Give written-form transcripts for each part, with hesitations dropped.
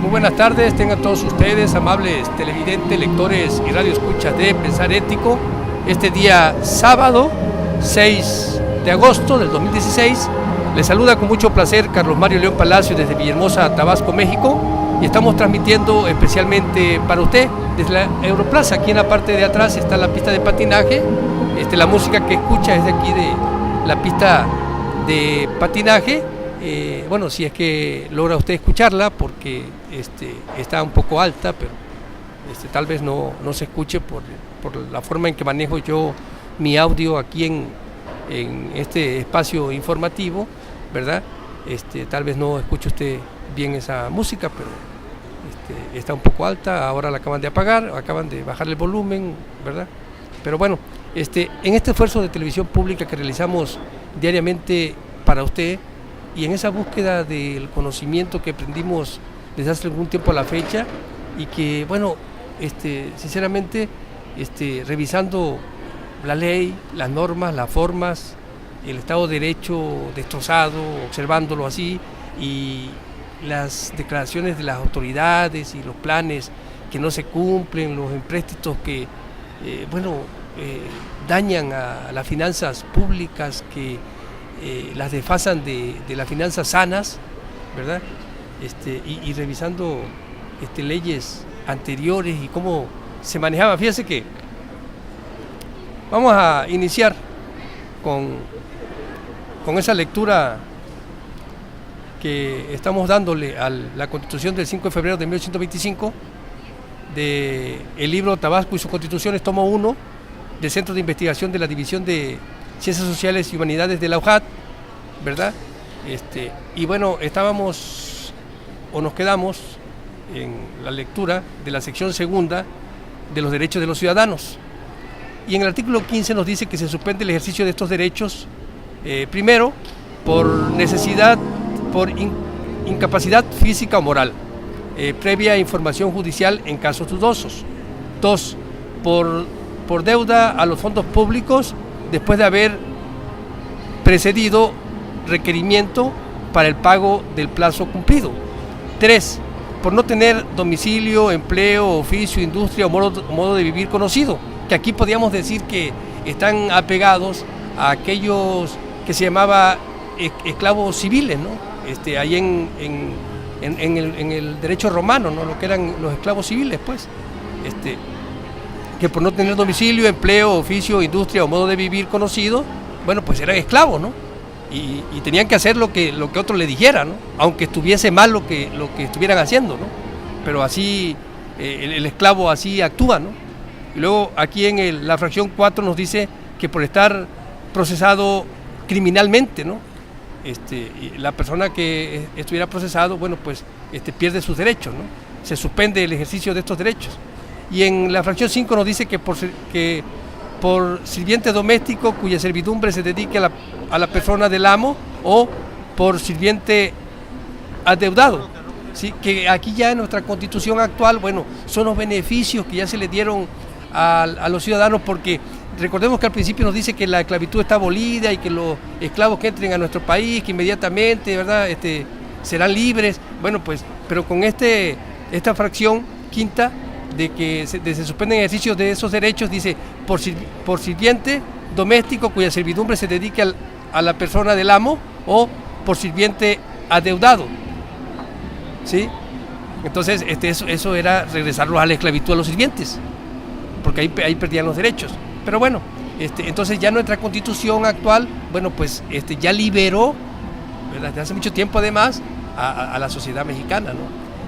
Muy buenas tardes, tengan todos ustedes, amables televidentes, lectores y radioescuchas de Pensar Ético. Este día sábado, 6 de agosto del 2016, les saluda con mucho placer Carlos Mario León Palacio desde Villahermosa, Tabasco, México, y estamos transmitiendo especialmente para usted desde la Europlaza. Aquí en la parte de atrás está la pista de patinaje. La música que escucha es de aquí de la pista de patinaje. Bueno, si es que logra usted escucharla, porque está un poco alta, pero tal vez no se escuche por la forma en que manejo yo mi audio aquí en este espacio informativo, ¿verdad? Tal vez no escuche usted bien esa música, pero está un poco alta. Ahora la acaban de apagar, acaban de bajar el volumen, ¿verdad? Pero bueno, en este esfuerzo de televisión pública que realizamos diariamente para usted, y en esa búsqueda del conocimiento que aprendimos desde hace algún tiempo a la fecha, y que, bueno, sinceramente, revisando la ley, las normas, las formas, el Estado de Derecho destrozado, observándolo así, y las declaraciones de las autoridades y los planes que no se cumplen, los empréstitos que, dañan a las finanzas públicas, que las desfasan de las finanzas sanas, ¿verdad? Y revisando leyes anteriores y cómo se manejaba. Fíjense que vamos a iniciar con esa lectura que estamos dándole a la Constitución del 5 de febrero de 1825, del libro Tabasco y sus constituciones, tomo 1, del Centro de Investigación de la División de Ciencias Sociales y Humanidades de la UJAT, ¿verdad? Y bueno, nos quedamos en la lectura de la sección segunda de los derechos de los ciudadanos. Y en el artículo 15 nos dice que se suspende el ejercicio de estos derechos, primero, por necesidad, por incapacidad física o moral, previa información judicial en casos dudosos. 2, por deuda a los fondos públicos, después de haber precedido requerimiento para el pago del plazo cumplido. 3, por no tener domicilio, empleo, oficio, industria o modo de vivir conocido, que aquí podríamos decir que están apegados a aquellos que se llamaba esclavos civiles, ¿no? Ahí en el derecho romano, ¿no? Lo que eran los esclavos civiles, pues, que por no tener domicilio, empleo, oficio, industria o modo de vivir conocido, bueno, pues eran esclavos, ¿no? Y tenían que hacer lo que otro le dijera, ¿no? Aunque estuviese mal lo que estuvieran haciendo, ¿no? Pero así, el esclavo así actúa, ¿no? Y luego aquí en la fracción 4 nos dice que por estar procesado criminalmente, ¿no? La persona que estuviera procesado, bueno, pues pierde sus derechos, ¿no? Se suspende el ejercicio de estos derechos. Y en la fracción 5 nos dice que por sirviente doméstico cuya servidumbre se dedique a la persona del amo, o por sirviente adeudado, ¿sí? Que aquí ya en nuestra Constitución actual, bueno, son los beneficios que ya se le dieron a los ciudadanos, porque recordemos que al principio nos dice que la esclavitud está abolida y que los esclavos que entren a nuestro país, que inmediatamente, ¿verdad?, serán libres. Bueno, pues, pero con esta fracción quinta de que se suspenden ejercicios de esos derechos, dice por sirviente doméstico cuya servidumbre se dedique a la persona del amo, o por sirviente adeudado, ¿sí? Entonces eso era regresarlos a la esclavitud a los sirvientes, porque ahí perdían los derechos. Pero bueno, entonces ya nuestra Constitución actual, bueno, pues ya liberó, ¿verdad?, desde hace mucho tiempo además a la sociedad mexicana, ¿no?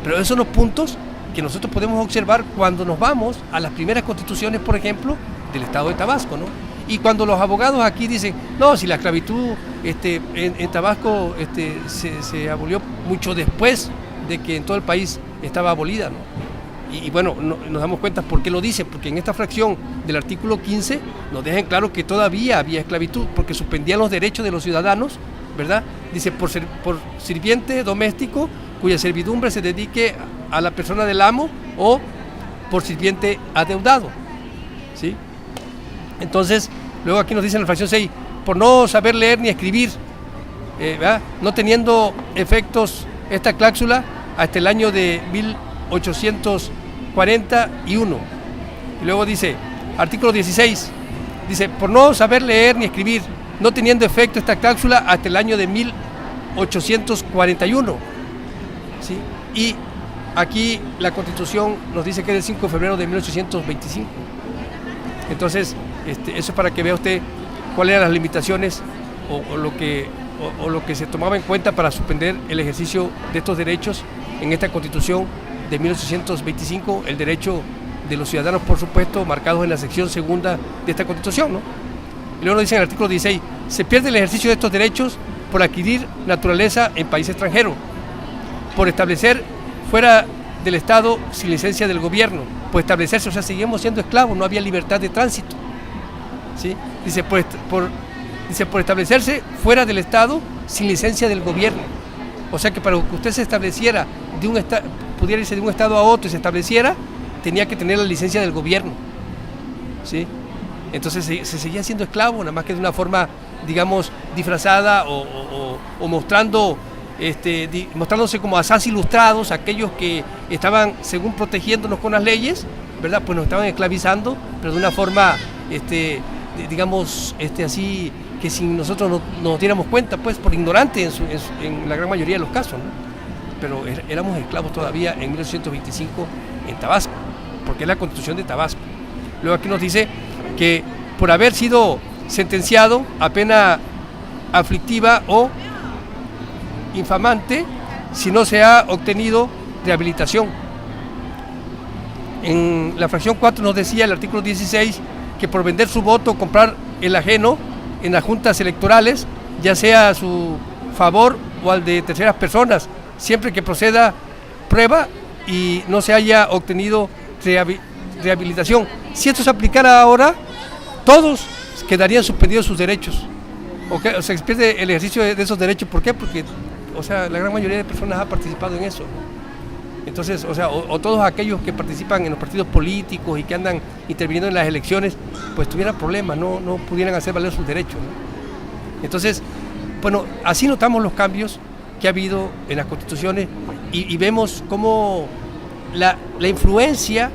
Pero esos son los puntos que nosotros podemos observar cuando nos vamos a las primeras constituciones, por ejemplo, del estado de Tabasco, ¿no? Y cuando los abogados aquí dicen, no, si la esclavitud en Tabasco se abolió mucho después de que en todo el país estaba abolida, ¿no? Y bueno, nos damos cuenta por qué lo dice, porque en esta fracción del artículo 15 nos dejan claro que todavía había esclavitud, porque suspendían los derechos de los ciudadanos, ¿verdad? Dice, por sirviente doméstico cuya servidumbre se dedique a la persona del amo, o por sirviente adeudado, ¿sí? Entonces, luego aquí nos dice en la fracción 6, por no saber leer ni escribir, ¿verdad?, no teniendo efectos esta cláusula hasta el año de 1841. Y luego dice, artículo 16, dice, por no saber leer ni escribir, no teniendo efecto esta cláusula hasta el año de 1841. ¿Sí? Y aquí la Constitución nos dice que es el 5 de febrero de 1825. Entonces, eso es para que vea usted cuáles eran las limitaciones o lo que se tomaba en cuenta para suspender el ejercicio de estos derechos en esta Constitución de 1825, el derecho de los ciudadanos, por supuesto, marcados en la sección segunda de esta Constitución, ¿no? Y luego nos dice en el artículo 16, se pierde el ejercicio de estos derechos por adquirir naturaleza en país extranjero, por establecer fuera del Estado sin licencia del gobierno, por establecerse, o sea, seguimos siendo esclavos, no había libertad de tránsito, ¿sí? Dice, por establecerse fuera del Estado sin licencia del gobierno. O sea que para que usted se estableciera, pudiera irse de un Estado a otro y se estableciera, tenía que tener la licencia del gobierno, ¿sí? Entonces se seguía siendo esclavo, nada más que de una forma, digamos, disfrazada o mostrándose como asaz ilustrados, aquellos que estaban, según protegiéndonos con las leyes, ¿verdad? Pues nos estaban esclavizando, pero de una forma, digamos, así, que sin nosotros no nos diéramos cuenta, pues por ignorante en la gran mayoría de los casos, ¿no? Pero éramos esclavos todavía en 1825 en Tabasco, porque es la Constitución de Tabasco. Luego aquí nos dice que por haber sido sentenciado a pena aflictiva o infamante si no se ha obtenido rehabilitación. En la fracción 4 nos decía el artículo 16 que por vender su voto o comprar el ajeno en las juntas electorales, ya sea a su favor o al de terceras personas, siempre que proceda prueba y no se haya obtenido rehabilitación. Si esto se aplicara ahora, todos quedarían suspendidos sus derechos. O se pierde el ejercicio de esos derechos. ¿Por qué? Porque, o sea, la gran mayoría de personas ha participado en eso, ¿no? Entonces, o sea, o todos aquellos que participan en los partidos políticos y que andan interviniendo en las elecciones, pues tuvieran problemas, no pudieran hacer valer sus derechos, ¿no? Entonces, bueno, así notamos los cambios que ha habido en las constituciones y vemos cómo la influencia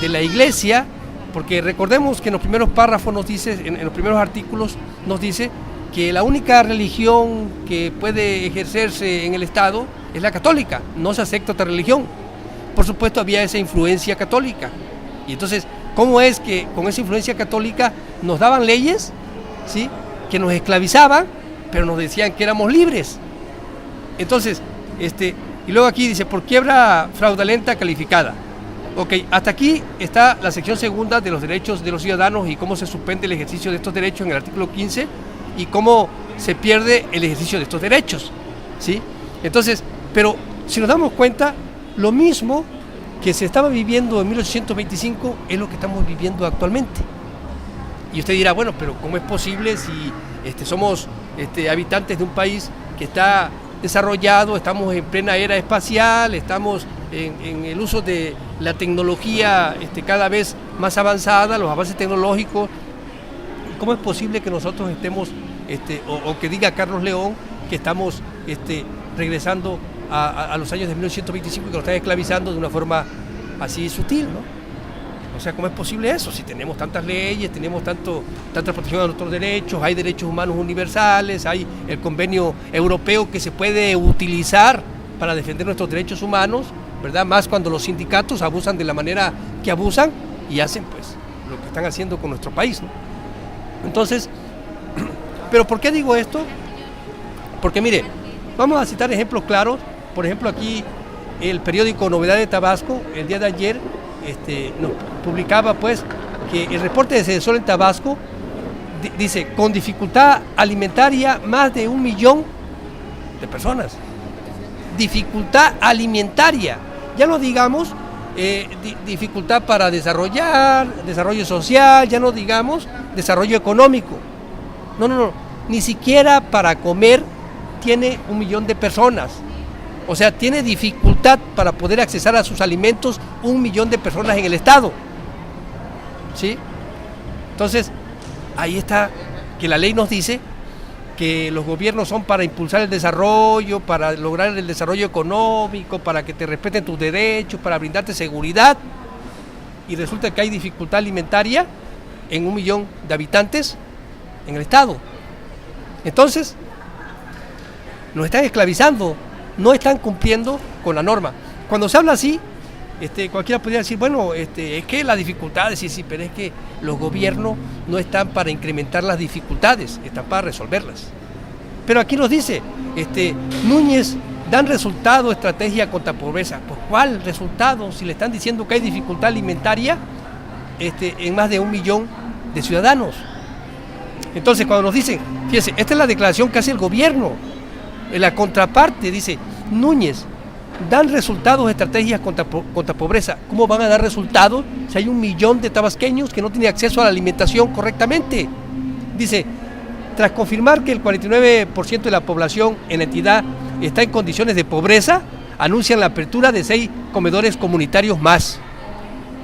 de la Iglesia, porque recordemos que en los primeros párrafos nos dice, en los primeros artículos nos dice que la única religión que puede ejercerse en el Estado es la católica, no se acepta otra religión. Por supuesto había esa influencia católica. Y entonces, ¿cómo es que con esa influencia católica nos daban leyes, ¿sí?, que nos esclavizaban, pero nos decían que éramos libres? Entonces, y luego aquí dice, por quiebra fraudulenta calificada. Ok, hasta aquí está la sección segunda de los derechos de los ciudadanos y cómo se suspende el ejercicio de estos derechos en el artículo 15 y cómo se pierde el ejercicio de estos derechos, ¿sí? Entonces, pero si nos damos cuenta, lo mismo que se estaba viviendo en 1825 es lo que estamos viviendo actualmente. Y usted dirá, bueno, pero ¿cómo es posible si somos habitantes de un país que está desarrollado, estamos en plena era espacial, estamos en el uso de la tecnología cada vez más avanzada, los avances tecnológicos? ¿Cómo es posible que nosotros estemos, o que diga Carlos León, que estamos regresando a los años de 1925 y que nos están esclavizando de una forma así sutil, ¿no? O sea, ¿cómo es posible eso? Si tenemos tantas leyes, tenemos tanta protección de nuestros derechos, hay derechos humanos universales, hay el convenio europeo que se puede utilizar para defender nuestros derechos humanos, ¿verdad? Más cuando los sindicatos abusan de la manera que abusan y hacen, pues, lo que están haciendo con nuestro país, ¿no? Entonces, ¿pero por qué digo esto? Porque mire, vamos a citar ejemplos claros. Por ejemplo, aquí el periódico Novedad de Tabasco, el día de ayer, nos publicaba pues que el reporte de Cedesol en Tabasco dice, con dificultad alimentaria más de 1 millón de personas. Dificultad alimentaria, ya no digamos dificultad para desarrollo social, ya no digamos desarrollo económico. No, ni siquiera para comer tiene 1 millón de personas. O sea, tiene dificultad para poder accesar a sus alimentos 1 millón de personas en el Estado, ¿sí? Entonces, ahí está que la ley nos dice que los gobiernos son para impulsar el desarrollo, para lograr el desarrollo económico, para que te respeten tus derechos, para brindarte seguridad, y resulta que hay dificultad alimentaria en 1 millón de habitantes en el estado. Entonces, nos están esclavizando, no están cumpliendo con la norma. Cuando se habla así, cualquiera podría decir, bueno, es que las dificultades, sí, pero es que los gobiernos no están para incrementar las dificultades, están para resolverlas. Pero aquí nos dice, Núñez, dan resultado estrategia contra pobreza. Pues, ¿cuál resultado? Si le están diciendo que hay dificultad alimentaria en más de 1 millón de ciudadanos. Entonces, cuando nos dicen, fíjense, esta es la declaración que hace el gobierno. En la contraparte dice, Núñez, dan resultados estrategias contra pobreza. ¿Cómo van a dar resultados si hay 1 millón de tabasqueños que no tienen acceso a la alimentación correctamente? Dice, tras confirmar que el 49% de la población en la entidad está en condiciones de pobreza, anuncian la apertura de 6 comedores comunitarios más.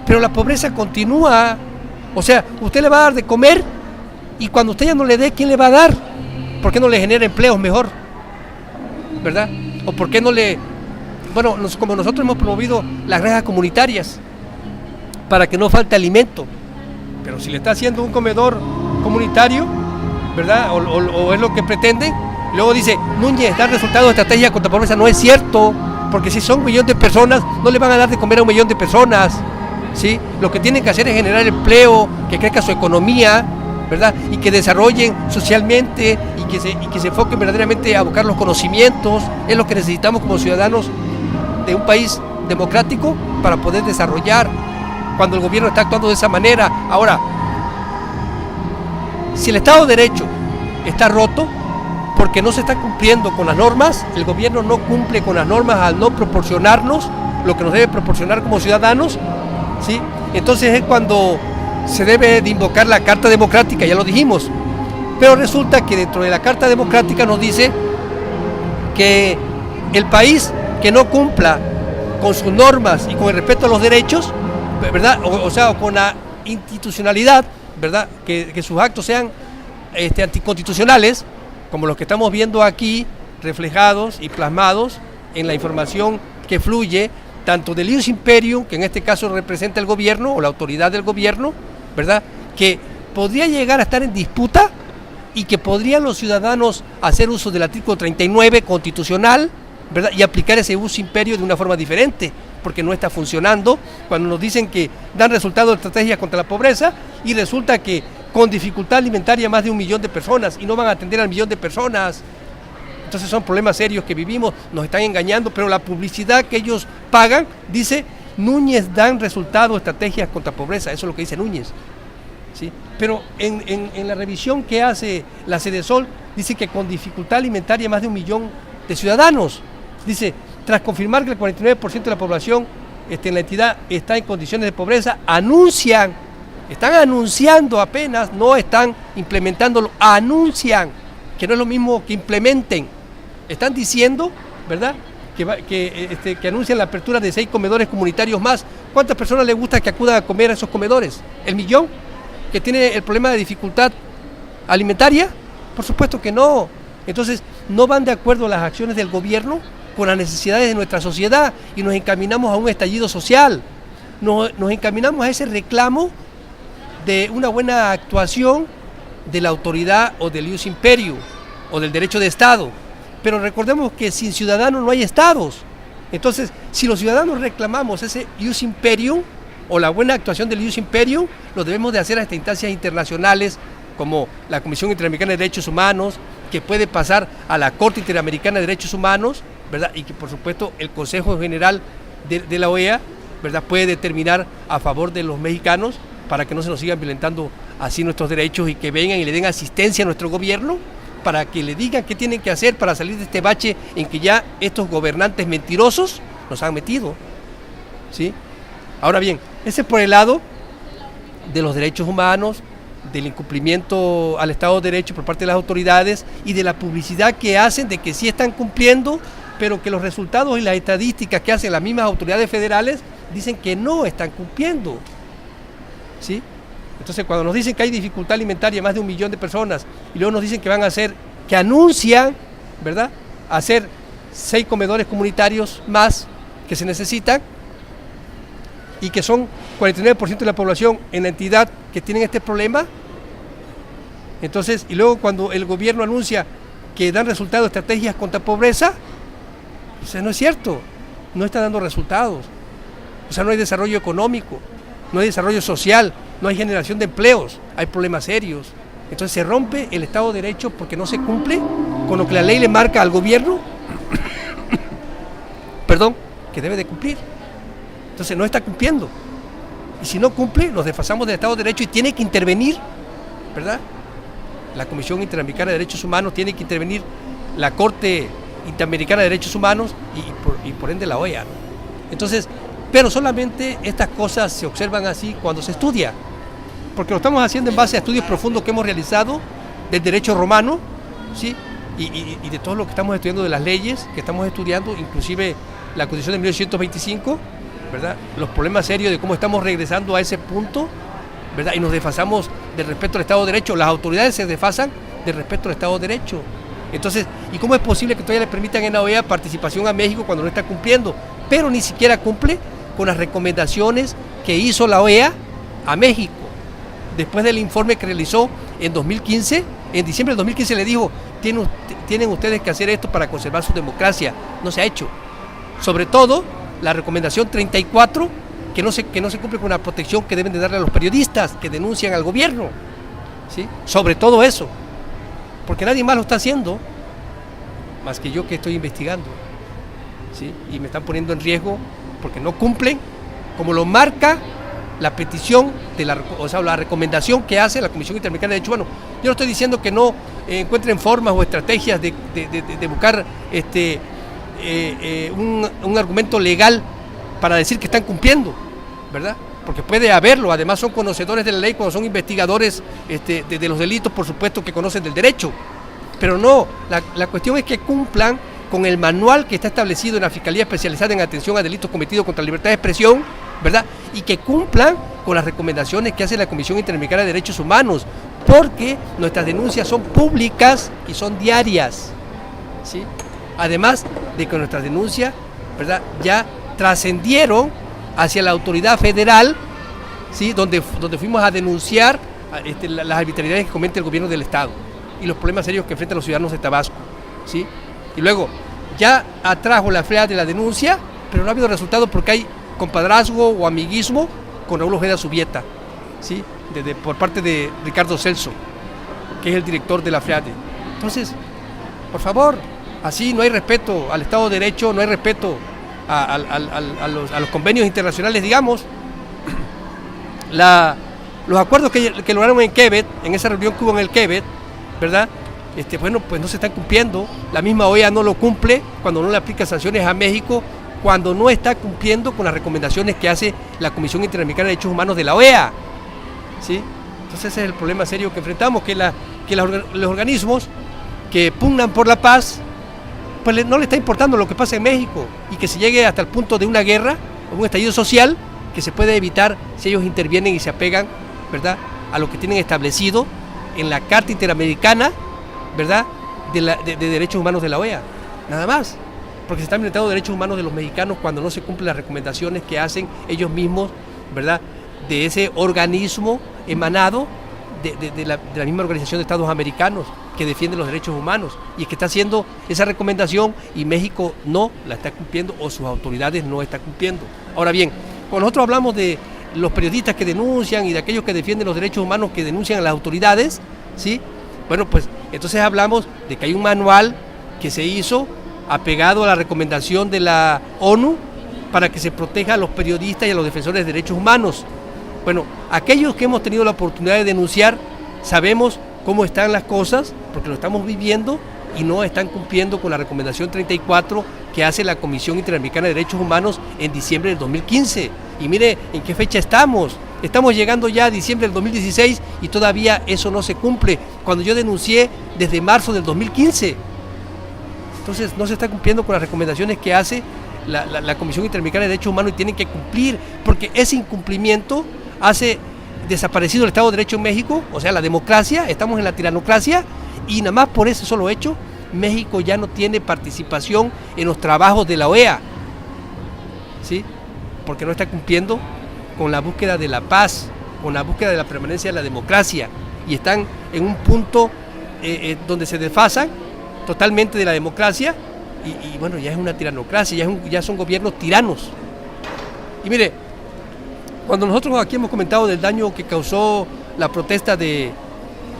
Pero la pobreza continúa. O sea, usted le va a dar de comer y cuando usted ya no le dé, ¿quién le va a dar? ¿Por qué no le genera empleos mejor? ¿Verdad? ¿O por qué no le...? Bueno, como nosotros hemos promovido las granjas comunitarias para que no falte alimento, pero si le está haciendo un comedor comunitario, ¿verdad? O es lo que pretenden, luego dice, Núñez, da resultados de estrategia contra pobreza. No es cierto, porque si son 1 millón de personas, no le van a dar de comer a 1 millón de personas, ¿sí? Lo que tienen que hacer es generar empleo, que crezca su economía, ¿verdad? Y que desarrollen socialmente y que se enfoquen verdaderamente a buscar los conocimientos. Es lo que necesitamos como ciudadanos de un país democrático para poder desarrollar, cuando el gobierno está actuando de esa manera. Ahora, si el Estado de Derecho está roto porque no se está cumpliendo con las normas, el gobierno no cumple con las normas al no proporcionarnos lo que nos debe proporcionar como ciudadanos, ¿sí? Entonces es cuando se debe de invocar la Carta Democrática, ya lo dijimos, pero resulta que dentro de la Carta Democrática nos dice que el país que no cumpla con sus normas y con el respeto a los derechos, ¿verdad? O sea, con la institucionalidad, ¿verdad? Que sus actos sean anticonstitucionales, como los que estamos viendo aquí, reflejados y plasmados en la información que fluye, tanto del ius imperium, que en este caso representa el gobierno o la autoridad del gobierno, ¿verdad? Que podría llegar a estar en disputa y que podrían los ciudadanos hacer uso del artículo 39 constitucional, ¿verdad? Y aplicar ese ius imperio de una forma diferente, porque no está funcionando. Cuando nos dicen que dan resultados de estrategias contra la pobreza y resulta que con dificultad alimentaria más de 1 millón de personas y no van a atender al 1 millón de personas. Entonces son problemas serios que vivimos, nos están engañando, pero la publicidad que ellos pagan dice, Núñez dan resultados, estrategias contra pobreza, eso es lo que dice Núñez, ¿sí? Pero en la revisión que hace la Cedesol, dice que con dificultad alimentaria más de 1 millón de ciudadanos. Dice, tras confirmar que el 49% de la población en la entidad está en condiciones de pobreza, están anunciando apenas, no están implementándolo, anuncian, que no es lo mismo que implementen. Están diciendo, ¿verdad?, que anuncian la apertura de 6 comedores comunitarios más. ¿Cuántas personas les gusta que acudan a comer a esos comedores? ¿1 millón? ¿Que tiene el problema de dificultad alimentaria? Por supuesto que no. Entonces, no van de acuerdo las acciones del gobierno con las necesidades de nuestra sociedad y nos encaminamos a un estallido social. Nos encaminamos a ese reclamo de una buena actuación de la autoridad o del ius imperium o del derecho de Estado. Pero recordemos que sin ciudadanos no hay estados. Entonces, si los ciudadanos reclamamos ese ius imperium o la buena actuación del ius imperium, lo debemos de hacer hasta instancias internacionales como la Comisión Interamericana de Derechos Humanos, que puede pasar a la Corte Interamericana de Derechos Humanos, ¿verdad? Y que por supuesto el Consejo General de la OEA, ¿verdad?, puede determinar a favor de los mexicanos para que no se nos sigan violentando así nuestros derechos y que vengan y le den asistencia a nuestro gobierno para que le digan qué tienen que hacer para salir de este bache en que ya estos gobernantes mentirosos nos han metido, ¿sí? Ahora bien, ese es por el lado de los derechos humanos, del incumplimiento al Estado de Derecho por parte de las autoridades y de la publicidad que hacen de que sí están cumpliendo, pero que los resultados y las estadísticas que hacen las mismas autoridades federales dicen que no están cumpliendo, ¿sí? Entonces, cuando nos dicen que hay dificultad alimentaria más de 1 millón de personas y luego nos dicen que van a hacer que anuncian, ¿verdad?, hacer 6 comedores comunitarios más que se necesitan y que son 49% de la población en la entidad que tienen este problema. Entonces, y luego cuando el gobierno anuncia que dan resultados estrategias contra pobreza, o sea, no es cierto, no está dando resultados. O sea, no hay desarrollo económico, no hay desarrollo social, no hay generación de empleos, hay problemas serios. Entonces se rompe el Estado de Derecho porque no se cumple con lo que la ley le marca al gobierno, perdón, que debe de cumplir. Entonces no está cumpliendo. Y si no cumple, nos desfasamos del Estado de Derecho y tiene que intervenir, ¿verdad?, la Comisión Interamericana de Derechos Humanos, tiene que intervenir la Corte Interamericana de Derechos Humanos y por ende la OEA, ¿no? Entonces, pero solamente estas cosas se observan así cuando se estudia, porque lo estamos haciendo en base a estudios profundos que hemos realizado del derecho romano, ¿sí?, y de todo lo que estamos estudiando, de las leyes que estamos estudiando, inclusive la Constitución de 1825, ¿verdad?, los problemas serios de cómo estamos regresando a ese punto, ¿verdad?, y nos desfasamos del respeto al Estado de Derecho. Las autoridades se desfasan del respeto al Estado de Derecho. Entonces, ¿y cómo es posible que todavía le permitan en la OEA participación a México cuando no está cumpliendo? Pero ni siquiera cumple con las recomendaciones que hizo la OEA a México. Después del informe que realizó en 2015, en diciembre del 2015 le dijo, tienen ustedes que hacer esto para conservar su democracia. No se ha hecho. Sobre todo, la recomendación 34, que no se cumple con la protección que deben de darle a los periodistas que denuncian al gobierno, ¿sí? Sobre todo eso, porque nadie más lo está haciendo, más que yo que estoy investigando, ¿sí? Y me están poniendo en riesgo porque no cumplen, como lo marca la petición, o sea, la recomendación que hace la Comisión Interamericana de Derechos Humanos. Yo no estoy diciendo que no encuentren formas o estrategias de buscar un argumento legal para decir que están cumpliendo, ¿verdad? Porque puede haberlo. Además son conocedores de la ley, cuando son investigadores de los delitos, por supuesto que conocen del derecho. Pero no, la cuestión es que cumplan con el manual que está establecido en la Fiscalía Especializada en Atención a Delitos Cometidos contra la Libertad de Expresión, ¿verdad?, y que cumplan con las recomendaciones que hace la Comisión Interamericana de Derechos Humanos, porque nuestras denuncias son públicas y son diarias, ¿sí? Además de que nuestras denuncias, ¿verdad?, ya trascendieron hacia la autoridad federal, ¿sí?, donde fuimos a denunciar las arbitrariedades que comete el gobierno del Estado y los problemas serios que enfrentan los ciudadanos de Tabasco, ¿sí? Y luego ya atrajo la FLEA de la denuncia, pero no ha habido resultado porque hay compadrazgo o amiguismo con Raúl Ojeda Subieta, ¿sí?, por parte de Ricardo Celso, que es el director de la FLEADE. Entonces, por favor, así no hay respeto al Estado de Derecho, no hay respeto a los convenios internacionales, digamos. Los acuerdos que lograron en Quebec, en esa reunión que hubo en el Quebec, ¿verdad?, bueno, pues no se están cumpliendo. La misma OEA no lo cumple cuando no le aplica sanciones a México, cuando no está cumpliendo con las recomendaciones que hace la Comisión Interamericana de Derechos Humanos de la OEA, ¿sí? Entonces ese es el problema serio que enfrentamos, que los organismos que pugnan por la paz, pues no le está importando lo que pasa en México, y que se llegue hasta el punto de una guerra o un estallido social que se puede evitar si ellos intervienen y se apegan, ¿verdad?, a lo que tienen establecido en la Carta Interamericana, ¿verdad?, de Derechos Humanos de la OEA, nada más, porque se están violentando derechos humanos de los mexicanos cuando no se cumplen las recomendaciones que hacen ellos mismos, ¿verdad?, de ese organismo emanado de la misma Organización de Estados Americanos que defiende los derechos humanos, y es que está haciendo esa recomendación y México no la está cumpliendo, o sus autoridades no están cumpliendo. Ahora bien, cuando nosotros hablamos de los periodistas que denuncian y de aquellos que defienden los derechos humanos que denuncian a las autoridades, ¿sí?, bueno, pues entonces hablamos de que hay un manual que se hizo apegado a la recomendación de la ONU para que se proteja a los periodistas y a los defensores de derechos humanos. Bueno, aquellos que hemos tenido la oportunidad de denunciar, sabemos cómo están las cosas, porque lo estamos viviendo y no están cumpliendo con la recomendación 34 que hace la Comisión Interamericana de Derechos Humanos en diciembre del 2015. Y mire en qué fecha estamos. Estamos llegando ya a diciembre del 2016 y todavía eso no se cumple, cuando yo denuncié desde marzo del 2015. Entonces no se está cumpliendo con las recomendaciones que hace la Comisión Interamericana de Derechos Humanos, y tienen que cumplir, porque ese incumplimiento hace desaparecido el Estado de Derecho en México, o sea, la democracia. Estamos en la tiranocracia, Y nada más por ese solo hecho, México ya no tiene participación en los trabajos de la OEA, ¿sí? Porque no está cumpliendo con la búsqueda de la paz, con la búsqueda de la permanencia de la democracia, y están en un punto donde se desfasan totalmente de la democracia, y bueno, ya es una tiranocracia, ya son gobiernos tiranos. Y mire, cuando nosotros aquí hemos comentado del daño que causó la protesta de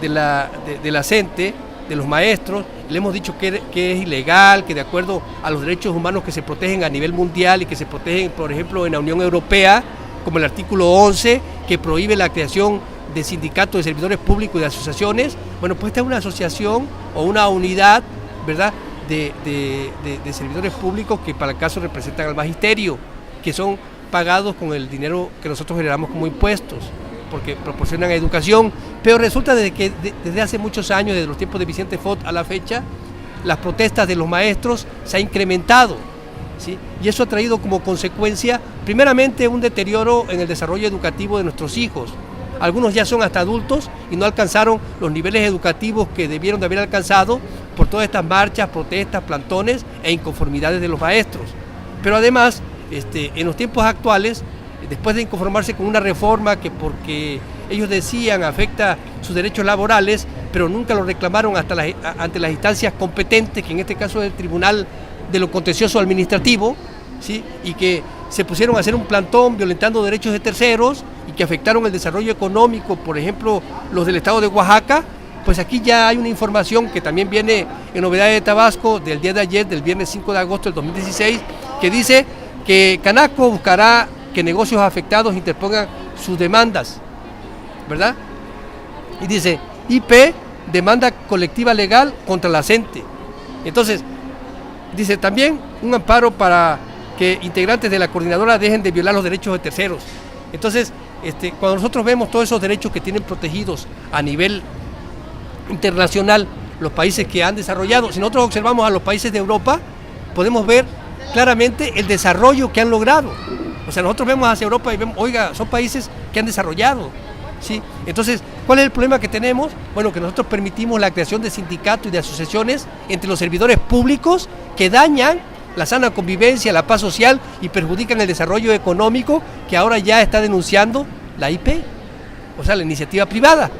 la CENTE, de los maestros, le hemos dicho que es ilegal, que de acuerdo a los derechos humanos que se protegen a nivel mundial y que se protegen, por ejemplo, en la Unión Europea, como el artículo 11, que prohíbe la creación de sindicatos de servidores públicos y de asociaciones. Bueno, pues esta es una asociación o una unidad, ¿verdad?, de servidores públicos que para el caso representan al magisterio, que son pagados con el dinero que nosotros generamos como impuestos, porque proporcionan educación. Pero resulta que desde hace muchos años, desde los tiempos de Vicente Fox a la fecha, las protestas de los maestros se han incrementado, ¿sí? Y eso ha traído como consecuencia, primeramente, un deterioro en el desarrollo educativo de nuestros hijos. Algunos ya son hasta adultos y no alcanzaron los niveles educativos que debieron de haber alcanzado por todas estas marchas, protestas, plantones e inconformidades de los maestros. Pero además, en los tiempos actuales, después de inconformarse con una reforma que, porque ellos decían, afecta sus derechos laborales, pero nunca lo reclamaron ante las instancias competentes, que en este caso es el Tribunal de lo Contencioso Administrativo, ¿sí? Y que se pusieron a hacer un plantón violentando derechos de terceros y que afectaron el desarrollo económico, por ejemplo, los del estado de Oaxaca. Pues aquí ya hay una información que también viene en Novedades de Tabasco del día de ayer, del viernes 5 de agosto del 2016, que dice que Canaco buscará que negocios afectados interpongan sus demandas, ¿verdad? Y dice, IP demanda colectiva legal contra la CENTE. Entonces, dice también un amparo para que integrantes de la coordinadora dejen de violar los derechos de terceros. Entonces, cuando nosotros vemos todos esos derechos que tienen protegidos a nivel internacional los países que han desarrollado, si nosotros observamos a los países de Europa, podemos ver claramente el desarrollo que han logrado. O sea, nosotros vemos hacia Europa y vemos, oiga, son países que han desarrollado, ¿sí? Entonces, ¿cuál es el problema que tenemos? Bueno, que nosotros permitimos la creación de sindicatos y de asociaciones entre los servidores públicos que dañan la sana convivencia, la paz social y perjudican el desarrollo económico que ahora ya está denunciando la IP, o sea, la iniciativa privada.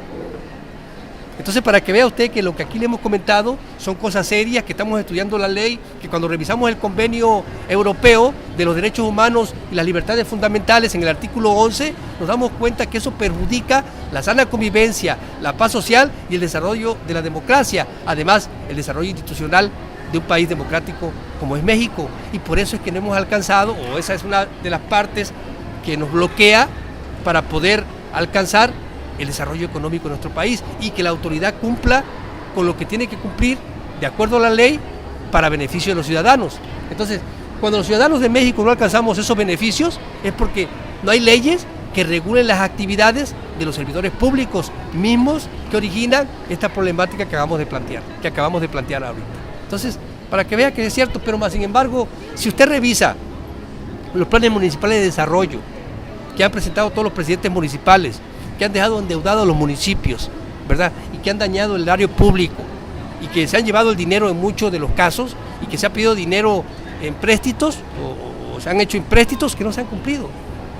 Entonces, para que vea usted que lo que aquí le hemos comentado son cosas serias, que estamos estudiando la ley, que cuando revisamos el convenio europeo de los derechos humanos y las libertades fundamentales en el artículo 11, nos damos cuenta que eso perjudica la sana convivencia, la paz social y el desarrollo de la democracia, además el desarrollo institucional de un país democrático como es México. Y por eso es que no hemos alcanzado, o esa es una de las partes que nos bloquea para poder alcanzar el desarrollo económico de nuestro país y que la autoridad cumpla con lo que tiene que cumplir de acuerdo a la ley para beneficio de los ciudadanos. Entonces, cuando los ciudadanos de México no alcanzamos esos beneficios es porque no hay leyes que regulen las actividades de los servidores públicos mismos que originan esta problemática que acabamos de plantear ahorita. Entonces, para que vea que es cierto, pero más sin embargo, si usted revisa los planes municipales de desarrollo que han presentado todos los presidentes municipales, que han dejado endeudados a los municipios, ¿verdad? Y que han dañado el erario público y que se han llevado el dinero en muchos de los casos y que se ha pedido dinero en préstitos o se han hecho empréstitos que no se han cumplido.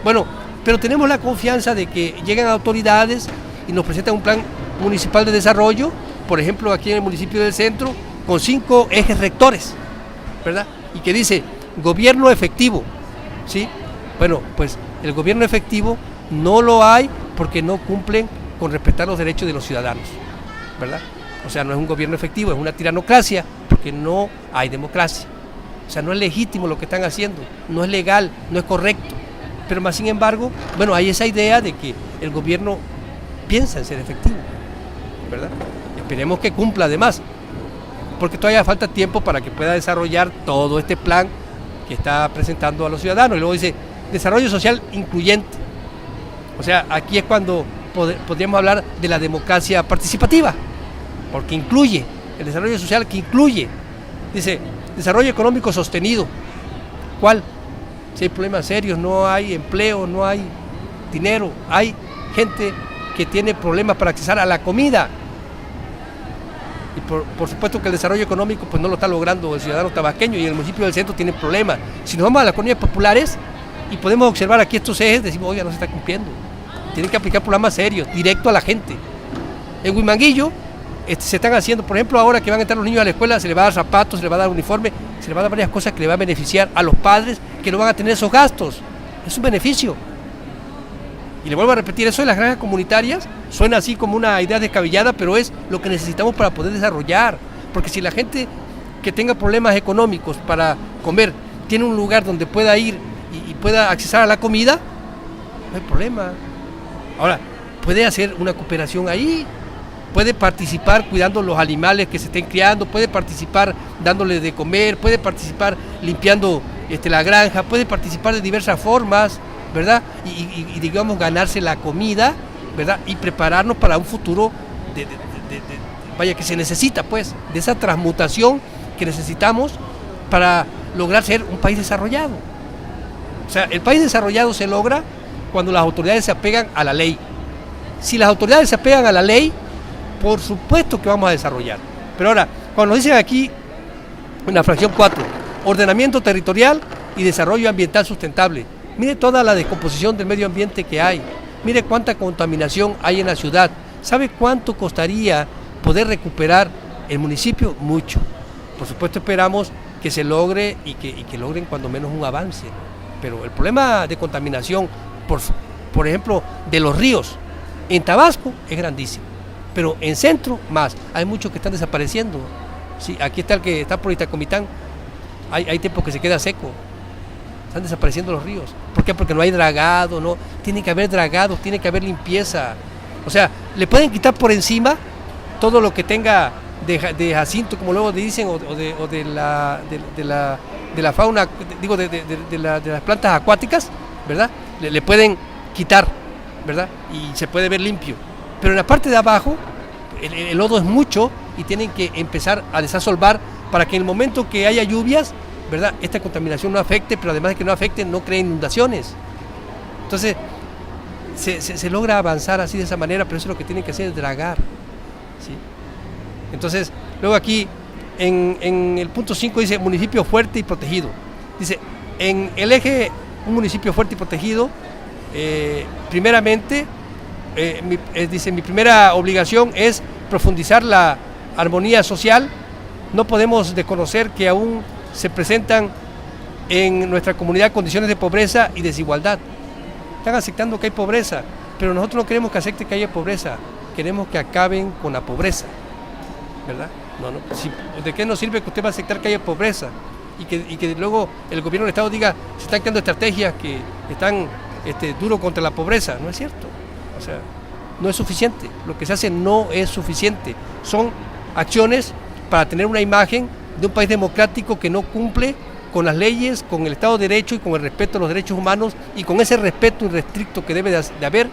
Bueno, pero tenemos la confianza de que llegan autoridades y nos presentan un plan municipal de desarrollo, por ejemplo, aquí en el municipio del centro, con 5 ejes rectores, ¿verdad? Y que dice gobierno efectivo, ¿sí? Bueno, pues el gobierno efectivo no lo hay porque no cumplen con respetar los derechos de los ciudadanos, ¿verdad? O sea, no es un gobierno efectivo, es una tiranocracia, porque no hay democracia. O sea, no es legítimo lo que están haciendo, no es legal, no es correcto. Pero más sin embargo, bueno, hay esa idea de que el gobierno piensa en ser efectivo, ¿verdad? Esperemos que cumpla además, porque todavía falta tiempo para que pueda desarrollar todo este plan que está presentando a los ciudadanos. Y luego dice, desarrollo social incluyente. O sea, aquí es cuando podríamos hablar de la democracia participativa, porque incluye, el desarrollo social que incluye. Dice, desarrollo económico sostenido. ¿Cuál? Si hay problemas serios, no hay empleo, no hay dinero, hay gente que tiene problemas para acceder a la comida. Y por supuesto que el desarrollo económico pues no lo está logrando el ciudadano tabasqueño, y el municipio del centro tiene problemas. Si nos vamos a las colonias populares y podemos observar aquí estos ejes, decimos, oiga, no se está cumpliendo. Tienen que aplicar programas serios, directo a la gente. En Huimanguillo se están haciendo, por ejemplo, ahora que van a entrar los niños a la escuela, se les va a dar zapatos, se les va a dar uniforme, se les va a dar varias cosas que le van a beneficiar a los padres que no van a tener esos gastos. Es un beneficio. Y le vuelvo a repetir, eso de las granjas comunitarias suena así como una idea descabellada, pero es lo que necesitamos para poder desarrollar. Porque si la gente que tenga problemas económicos para comer tiene un lugar donde pueda ir y pueda accesar a la comida, no hay problema. Ahora, puede hacer una cooperación ahí, puede participar cuidando los animales que se estén criando, puede participar dándoles de comer, puede participar limpiando la granja, puede participar de diversas formas, ¿verdad? Y digamos, ganarse la comida, ¿verdad? Y prepararnos para un futuro vaya, que se necesita, pues, de esa transmutación que necesitamos para lograr ser un país desarrollado. O sea, el país desarrollado se logra cuando las autoridades se apegan a la ley. Si las autoridades se apegan a la ley, por supuesto que vamos a desarrollar. Pero ahora, cuando nos dicen aquí, en la fracción 4, ordenamiento territorial y desarrollo ambiental sustentable, mire toda la descomposición del medio ambiente que hay, mire cuánta contaminación hay en la ciudad. ¿Sabe cuánto costaría poder recuperar el municipio? Mucho. Por supuesto esperamos que se logre y que logren cuando menos un avance. Pero el problema de contaminación, por ejemplo, de los ríos, en Tabasco es grandísimo, pero en centro más. Hay muchos que están desapareciendo. Sí, aquí está el que está por Itacomitán, hay tiempo que se queda seco. Están desapareciendo los ríos. ¿Por qué? Porque no hay dragado, no. Tiene que haber dragado, tiene que haber limpieza. O sea, le pueden quitar por encima todo lo que tenga de jacinto, como luego dicen, o de la fauna, digo, de las plantas acuáticas, ¿verdad? Le pueden quitar, ¿verdad? Y se puede ver limpio. Pero en la parte de abajo, el lodo es mucho y tienen que empezar a desasolvar para que en el momento que haya lluvias, ¿verdad?, esta contaminación no afecte, pero además de que no afecte, no cree inundaciones. Entonces, se logra avanzar así de esa manera, pero eso es lo que tienen que hacer, es dragar, ¿sí? Entonces, luego aquí, en el punto 5 dice municipio fuerte y protegido. Dice, en el eje, un municipio fuerte y protegido, primeramente, dice, mi primera obligación es profundizar la armonía social. No podemos desconocer que aún se presentan en nuestra comunidad condiciones de pobreza y desigualdad. Están aceptando que hay pobreza, pero nosotros no queremos que acepte que haya pobreza, queremos que acaben con la pobreza, ¿verdad? ¿De qué nos sirve que usted va a aceptar que haya pobreza y que luego el gobierno del Estado diga se están creando estrategias que están duro contra la pobreza? No es cierto. O sea, no es suficiente. Lo que se hace no es suficiente. Son acciones para tener una imagen de un país democrático que no cumple con las leyes, con el Estado de Derecho y con el respeto a los derechos humanos y con ese respeto irrestricto que debe de haber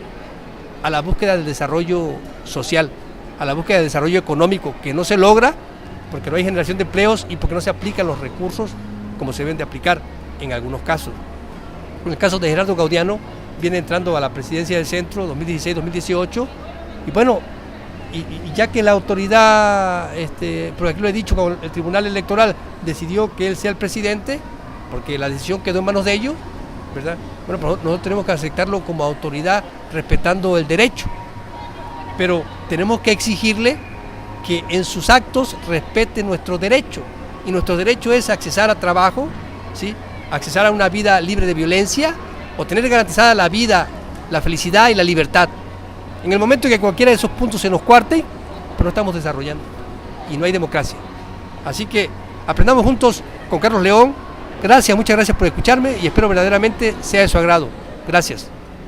a la búsqueda del desarrollo social, a la búsqueda del desarrollo económico, que no se logra porque no hay generación de empleos y porque no se aplican los recursos como se deben de aplicar en algunos casos. En el caso de Gerardo Gaudiano, viene entrando a la presidencia del centro 2016-2018 y bueno, y ya que la autoridad, por aquí lo he dicho, el Tribunal Electoral decidió que él sea el presidente, porque la decisión quedó en manos de ellos, ¿verdad? Bueno, pues nosotros tenemos que aceptarlo como autoridad respetando el derecho, pero tenemos que exigirle que en sus actos respete nuestro derecho, y nuestro derecho es accesar a trabajo, ¿sí?, accesar a una vida libre de violencia o tener garantizada la vida, la felicidad y la libertad. En el momento en que cualquiera de esos puntos se nos cuarte, pues no estamos desarrollando y no hay democracia. Así que aprendamos juntos con Carlos León. Gracias, muchas gracias por escucharme y espero verdaderamente sea de su agrado. Gracias.